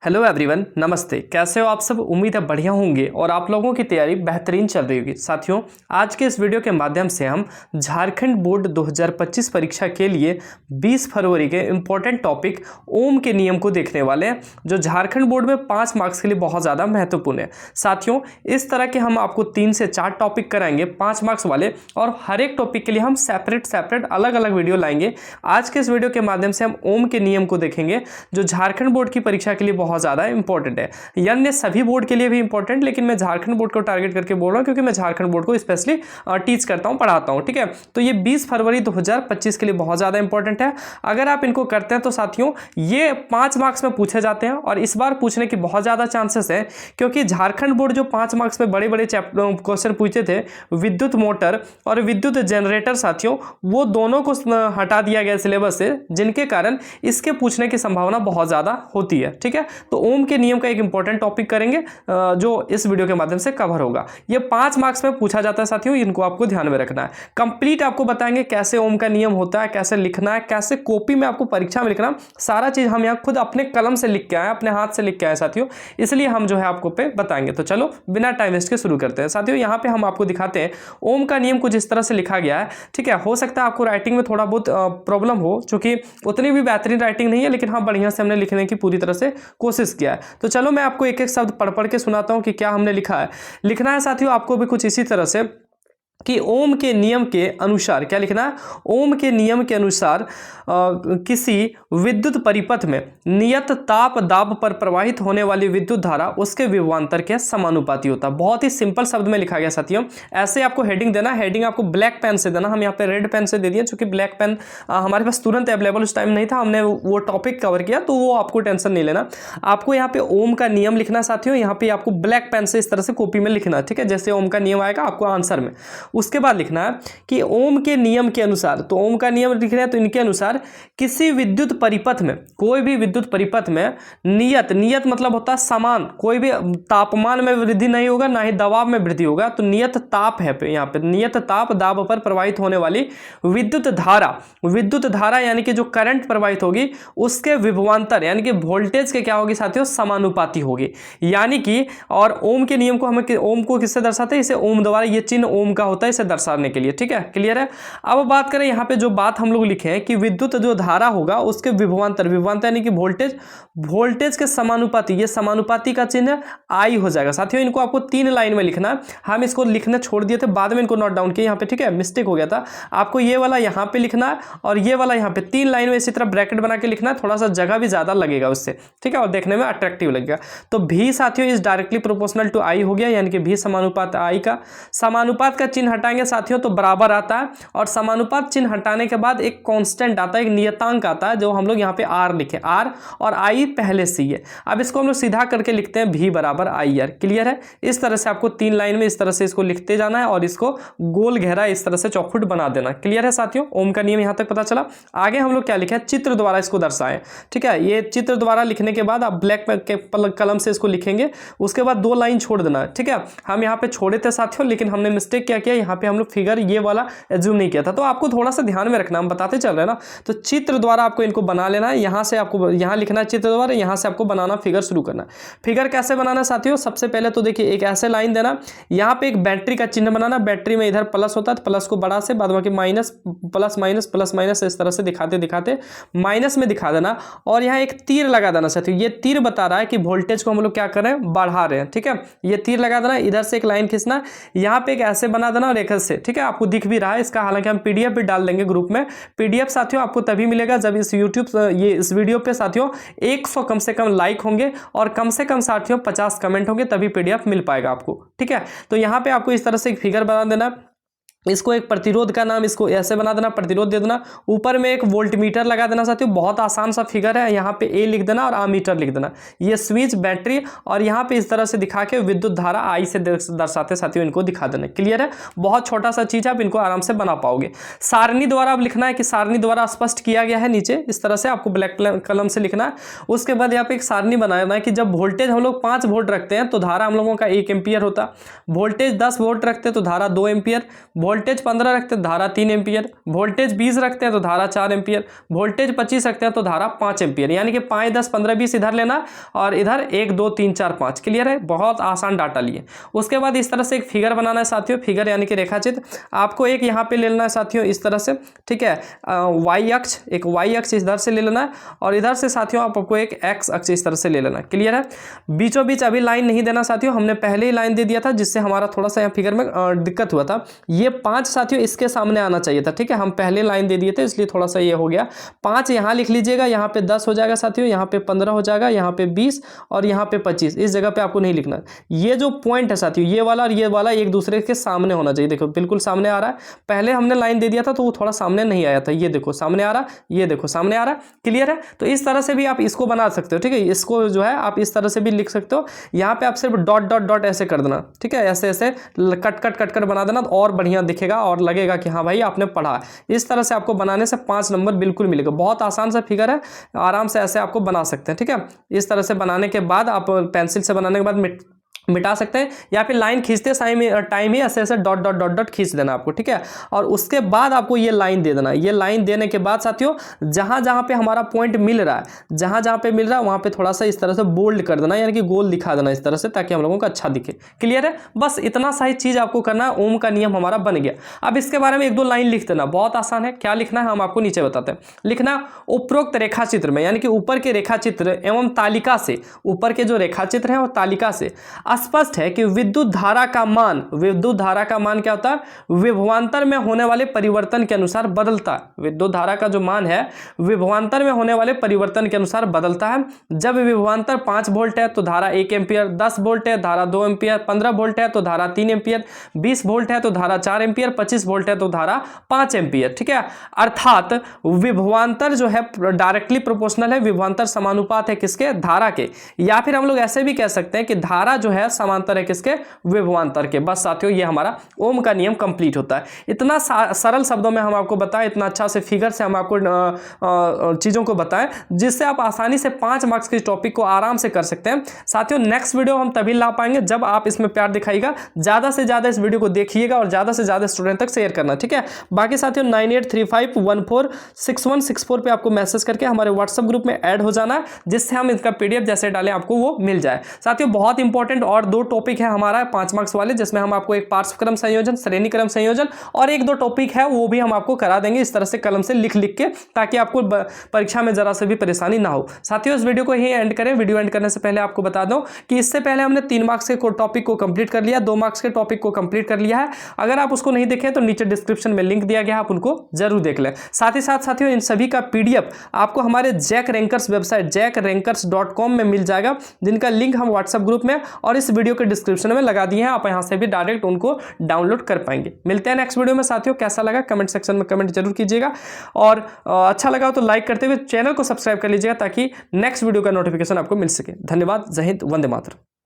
Hello everyone, नमस्ते। कैसे हो आप सब? उम्मीद है बढ़िया होंगे और आप लोगों की तैयारी बेहतरीन चल रही होगी। साथियों, आज के इस वीडियो के माध्यम से हम झारखंड बोर्ड 2025 परीक्षा के लिए 20 फरवरी के इम्पोर्टेंट टॉपिक ओम के नियम को देखने वाले हैं, जो झारखंड बोर्ड में 5 मार्क्स के लिए बहुत ज़्यादा महत्वपूर्ण है। साथियों, इस तरह के हम आपको 3 से 4 टॉपिक कराएंगे 5 मार्क्स वाले, और हर एक टॉपिक के लिए हम सेपरेट अलग अलग वीडियो लाएंगे। आज के इस वीडियो के माध्यम से हम ओम के नियम को देखेंगे, जो झारखंड बोर्ड की परीक्षा के लिए बहुत ज़्यादा इंपॉर्टेंट है। अन्य सभी बोर्ड के लिए भी इंपॉर्टेंट, लेकिन मैं झारखंड बोर्ड को टारगेट करके बोल रहा हूं क्योंकि मैं झारखंड बोर्ड को स्पेशली टीच करता हूं, पढ़ाता हूं। ठीक है, तो ये 20 फरवरी 2025 के लिए बहुत ज़्यादा इंपॉर्टेंट है। अगर आप इनको करते हैं तो साथियों ये 5 मार्क्स में पूछे जाते हैं, और इस बार पूछने की बहुत ज़्यादा चांसेस है, क्योंकि झारखंड बोर्ड जो 5 मार्क्स में बड़े बड़े क्वेश्चन पूछे थे, विद्युत मोटर और विद्युत जनरेटर, साथियों वो दोनों को हटा दिया गया सिलेबस से, जिनके कारण इसके पूछने की संभावना बहुत ज़्यादा होती है। ठीक है, तो ओम के नियम का एक इंपॉर्टेंट टॉपिक करेंगे जो इस वीडियो के माध्यम से कवर होगा। ये 5 मार्क्स में पूछा जाता है साथियों, इनको आपको ध्यान में रखना है। कंप्लीट आपको बताएंगे कैसे ओम का नियम होता है, कैसे लिखना है, कैसे कॉपी में आपको परीक्षा में लिखना, सारा चीज हम यहाँ खुद अपने कलम से लिख के आए, अपने हाथ से लिख के आए साथियों, इसलिए हम जो है आपको पे बताएंगे। तो चलो बिना टाइम वेस्ट के शुरू करते हैं। साथियों, यहाँ पे हम आपको दिखाते हैं ओम का नियम कुछ इस तरह से लिखा गया है। ठीक है, हो सकता है आपको राइटिंग में थोड़ा बहुत प्रॉब्लम हो, चूंकि उतनी भी बेहतरीन राइटिंग नहीं है, लेकिन हाँ बढ़िया से हमने लिखने की पूरी तरह से कोशिश किया है। तो चलो मैं आपको एक एक शब्द पढ़ के सुनाता हूं कि क्या हमने लिखा है। लिखना है साथियों आपको भी कुछ इसी तरह से कि ओम के नियम के अनुसार, क्या लिखना है? ओम के नियम के अनुसार किसी विद्युत परिपथ में नियत ताप दाब पर प्रवाहित होने वाली विद्युत धारा उसके विभवांतर के समानुपाती होता है। बहुत ही सिंपल शब्द में लिखा गया साथियों। ऐसे आपको हेडिंग देना, हेडिंग आपको ब्लैक पेन से देना। हम यहाँ पे रेड पेन से दे दिए, क्योंकि ब्लैक पेन हमारे पास तुरंत अवेलेबल उस टाइम नहीं था, हमने वो टॉपिक कवर किया, तो वो आपको टेंशन नहीं लेना। आपको यहाँ पे ओम का नियम लिखना साथियों, यहाँ पे आपको ब्लैक पेन से इस तरह से कॉपी में लिखना है। ठीक है, जैसे ओम का नियम आएगा आपको आंसर में, उसके बाद लिखना है कि ओम के नियम के अनुसार, तो ओम का नियम लिख रहे हैं तो इनके अनुसार किसी विद्युत परिपथ में, कोई भी विद्युत परिपथ में नियत मतलब होता है समान, कोई भी तापमान में वृद्धि नहीं होगा, ना ही दबाव में वृद्धि होगा, तो नियत ताप है यहाँ पे, नियत ताप दाब पर प्रवाहित होने वाली विद्युत धारा यानी कि जो करंट प्रवाहित होगी उसके विभवांतर यानी कि वोल्टेज के क्या होगी साथियों? समानुपाती होगी। यानी कि और ओम के नियम को हमें, ओम को किससे दर्शाते हैं? इसे ओम द्वारा, ये चिन्ह ओम का होता है इसे दर्शाने के लिए। ठीक है, क्लियर है। अब बात करें यहाँ पे जो बात हम लोग लिखे हैं कि विद्युत जो धारा होगा उसके विभवांतर यानी कि वोल्टेज के समानुपाती, ये समानुपाती का चिन्ह आई हो जाएगा साथियों। इनको आपको 3 लाइन में लिखना है। हम इसको लिखने छोड़ दिए थे, बाद में इनको नोट डाउन किए यहाँ पे। ठीक है, मिस्टेक हो गया था। आपको ये वाला यहाँ पे लिखना है और ये वाला यहाँ पे 3 लाइन में इसी तरह ब्रैकेट बना के लिखना है, थोड़ा सा जगह भी ज्यादा लगेगा उससे। ठीक है, और देखने में अट्रैक्टिव लगेगा। तो भी साथियों इज डायरेक्टली प्रोपोर्शनल टू आई हो गया, यानी कि भी समानुपात आई का। समानुपात का चिन्ह हटाएंगे साथियों तो बराबर आता है, और समानुपात चिन्ह हटाने के बाद एक कांस्टेंट आता है, एक नियतांक आता है, जो हम लोग यहाँ पे आर लिखे, आर और आई पहले से ही है। अब इसको हम लोग सीधा करके लिखते हैं भी बराबर आई आर। क्लियर है? इस तरह से आपको 3 लाइन में इस तरह से इसको लिखते जाना है और इसको गोल घेरा इस तरह से चौखुट बना देना। क्लियर है साथियों? ओम का नियम यहाँ तक पता चला। आगे हम लोग क्या लिखे? चित्र द्वारा इसको दर्शाएं। ठीक है, ये चित्र द्वारा लिखने के बाद आप ब्लैक कलम से इसको लिखेंगे, उसके बाद 2 लाइन छोड़ देना। ठीक है, हम यहाँ पे छोड़े थे साथियों, लेकिन हमने मिस्टेक क्या किया, यहाँ पे हम लोग फिगर ये वाला एज्यूम नहीं किया था, तो आपको थोड़ा सा ध्यान में रखना, हम बताते चल रहे हैं ना। तो चित्र द्वारा आपको इनको बना लेना है, यहाँ से आपको यहाँ लिखना है चित्र द्वारा, यहाँ से आपको बनाना फिगर शुरू करना है। फिगर कैसे बनाना है साथियों? सबसे पहले तो देखिए एक ऐसे लाइन देना, यहाँ पे एक बैटरी का चिन्ह बनाना, बैटरी में इधर प्लस होता है तो प्लस को बड़ा से, बाद बाकी माइनस, प्लस माइनस इस तरह से दिखाते माइनस में दिखा देना, और यहाँ एक तीर लगा देना साथियों। ये तीर बता रहा है कि वोल्टेज को हम लोग क्या कर रहे हैं? बढ़ा रहे हैं। ठीक है, ये तीर लगा देना, इधर से एक लाइन खींचना, यहाँ पे एक ऐसे बना देना और एक ऐसे। ठीक है, आपको दिख भी रहा है इसका, हालांकि हम पीडीएफ भी डाल देंगे ग्रुप में। पीडीएफ साथियों आपको तभी मिलेगा जब इस इस वीडियो पे साथियों 100 कम से कम लाइक होंगे और कम से कम साथियों 50 कमेंट होंगे, तभी पीडीएफ मिल पाएगा आपको। ठीक है, तो यहाँ पे आपको इस तरह से एक फिगर बना देना, इसको एक प्रतिरोध का नाम इसको ऐसे बना देना, प्रतिरोध दे देना, ऊपर में एक वोल्टमीटर लगा देना साथियों। बहुत आसान सा फिगर है, यहाँ पे ए लिख देना और आमीटर लिख देना, ये स्विच बैटरी, और यहाँ पे इस तरह से दिखा के विद्युत धारा आई से दर्शाते साथियों इनको दिखा देना। क्लियर है? बहुत छोटा सा चीज है, आप इनको आराम से बना पाओगे। सारणी द्वारा अब लिखना है कि सारणी द्वारा स्पष्ट किया गया है नीचे, इस तरह से आपको ब्लैक कलम से लिखना है। उसके बाद यहाँ पे एक सारणी बनाना है कि जब वोल्टेज हम लोग 5 वोल्ट रखते हैं तो धारा हम लोगों का 1 एम्पियर होता, वोल्टेज 10 वोल्ट रखते हैं तो धारा 2 एम्पियर, वोल्टेज 15 रखते हैं धारा 3 एम्पियर, वोल्टेज 20 रखते हैं तो धारा 4 एम्पियर, वोल्टेज 25 रखते हैं तो धारा 5 एम्पियर, यानी कि 5, 10, 15, 20 इधर लेना और इधर 1, 2, 3, 4, 5। क्लियर है, बहुत आसान डाटा लिए। उसके बाद इस तरह से एक फिगर बनाना है साथियों, फिगर यानी कि रेखाचित्र। आपको एक यहाँ पे ले लेना है साथियों इस तरह से, ठीक है, वाई अक्ष, एक वाई अक्ष इधर से ले लेना है और इधर से साथियों आपको एक एक्स अक्ष इस तरह से ले लेना है। क्लियर है, बीचों बीच अभी लाइन नहीं देना साथियों, हमने पहले ही लाइन दे दिया था जिससे हमारा थोड़ा सा यहाँ फिगर में दिक्कत हुआ था। ये 5 साथियों इसके सामने आना चाहिए था, ठीक है, हम पहले लाइन दे दिए थे इसलिए थोड़ा सा ये हो गया। 5 यहाँ लिख लीजिएगा, यहाँ पे 10 हो जाएगा साथियों, यहाँ पे 15 हो जाएगा, यहाँ पे 20 और यहाँ पे 25। इस जगह पे आपको नहीं लिखना। ये जो पॉइंट है साथियों, ये वाला और ये वाला एक दूसरे के सामने होना चाहिए। देखो बिल्कुल सामने आ रहा है, पहले हमने लाइन दे दिया था तो वो थोड़ा सामने नहीं आया था। ये देखो सामने आ रहा, ये देखो सामने आ रहा। क्लियर है, तो इस तरह से भी आप इसको बना सकते हो, ठीक है, इसको जो है आप इस तरह से भी लिख सकते हो। यहाँ पे आप सिर्फ डॉट डॉट डॉट ऐसे कर देना, ठीक है, ऐसे ऐसे कट कट कट कर बना देना और बढ़िया दिखेगा और लगेगा कि हाँ भाई आपने पढ़ा। इस तरह से आपको बनाने से 5 नंबर बिल्कुल मिलेगा। बहुत आसान सा फिगर है, आराम से ऐसे आपको बना सकते हैं, ठीक है। इस तरह से बनाने के बाद आप पेंसिल से बनाने के बाद मिटा सकते हैं या फिर लाइन खींचते टाइम ही ऐसे ऐसे डॉट डॉट डॉट डॉट खींच देना आपको, ठीक है। और उसके बाद आपको ये लाइन दे देना। ये लाइन देने के बाद साथियों जहां जहां पे हमारा पॉइंट मिल रहा है, जहां जहां पे मिल रहा है वहां पे थोड़ा सा इस तरह से बोल्ड कर देना, यानी कि गोल दिखा देना इस तरह से, ताकि हम लोगों को अच्छा दिखे। क्लियर है, बस इतना सा ही चीज आपको करना है। ओम का नियम हमारा बन गया। अब इसके बारे में 1-2 लाइन लिख देना, बहुत आसान है। क्या लिखना है हम आपको नीचे बताते हैं। लिखना उपरोक्त रेखा चित्र में, यानी कि ऊपर के रेखा चित्र एवं तालिका से, ऊपर के जो रेखा चित्र है और तालिका से स्पष्ट है कि विद्युत धारा का मान, विद्युत धारा का मान क्या होता है, विभवांतर में होने वाले परिवर्तन के अनुसार बदलता है। विद्युत धारा का जो मान है विभवांतर में होने वाले परिवर्तन के अनुसार बदलता है। जब विभवांतर 5 वोल्ट है तो धारा 1 एम्पियर, 10 वोल्ट है धारा 2 एम्पियर, 15 वोल्ट है तो धारा 3 एम्पियर, 20 वोल्ट है तो धारा 4 एम्पियर, 25 वोल्ट है तो धारा 5 एम्पियर, ठीक है। अर्थात विभवांतर जो है डायरेक्टली प्रोपोर्शनल है, विभवांतर समानुपात है किसके, धारा के। या फिर हम लोग ऐसे भी कह सकते हैं कि धारा जो है समांतर है किसके, विभवांतर के। बस साथियों ये हमारा ओम का नियम कंप्लीट होता है। इतना सरल शब्दों में हम आपको बताएं, इतना अच्छा से फिगर से हम आपको चीजों को बताएं जिससे आप आसानी से 5 मार्क्स के टॉपिक को आराम से कर सकते हैं। साथियों नेक्स्ट वीडियो हम तभी ला पाएंगे जब आप इसमें प्यार दिखाइएगा, ज्यादा से ज्यादा इस वीडियो को देखिएगा और ज्यादा से ज्यादा स्टूडेंट तक शेयर करना, ठीक है। बाकी साथियों 9835146164 पे आपको मैसेज करके हमारे व्हाट्सएप ग्रुप में ऐड हो जाना है, जिससे हम इसका पीडीएफ जैसे डालें आपको वो मिल जाए। साथियों बहुत इंपॉर्टेंट और 2 टॉपिक है हमारा 5 मार्क्स वाले, जिसमें हम आपको एक पार्श्वक्रम संयोजन, श्रेणी क्रम संयोजन और 1-2 टॉपिक है वो भी हम आपको करा देंगे इस तरह से कलम से लिख लिख के, ताकि आपको परीक्षा में जरा से भी परेशानी ना हो। साथियों इस वीडियो को यही एंड करें। वीडियो एंड करने से पहले आपको बता दूं कि इससे पहले हमने 3 मार्क्स के टॉपिक को कंप्लीट कर लिया, 2 मार्क्स के टॉपिक को कंप्लीट कर लिया है। अगर आप उसको नहीं देखें तो नीचे डिस्क्रिप्शन में लिंक दिया गया, आप उनको जरूर देख लें। साथ ही साथ साथियों इन सभी का पीडीएफ आपको हमारे जैक रैंकर्स वेबसाइट jackrankers.com में मिल जाएगा, जिनका लिंक हम व्हाट्सएप ग्रुप में और इस वीडियो के डिस्क्रिप्शन में लगा दिए हैं। आप यहां से भी डायरेक्ट उनको डाउनलोड कर पाएंगे। मिलते हैं नेक्स्ट वीडियो में साथियों। कैसा लगा कमेंट सेक्शन में कमेंट जरूर कीजिएगा और अच्छा लगा तो लाइक करते हुए चैनल को सब्सक्राइब कर लीजिएगा, ताकि नेक्स्ट वीडियो का नोटिफिकेशन आपको मिल सके। धन्यवाद। जय हिंद, वंदे मातरम।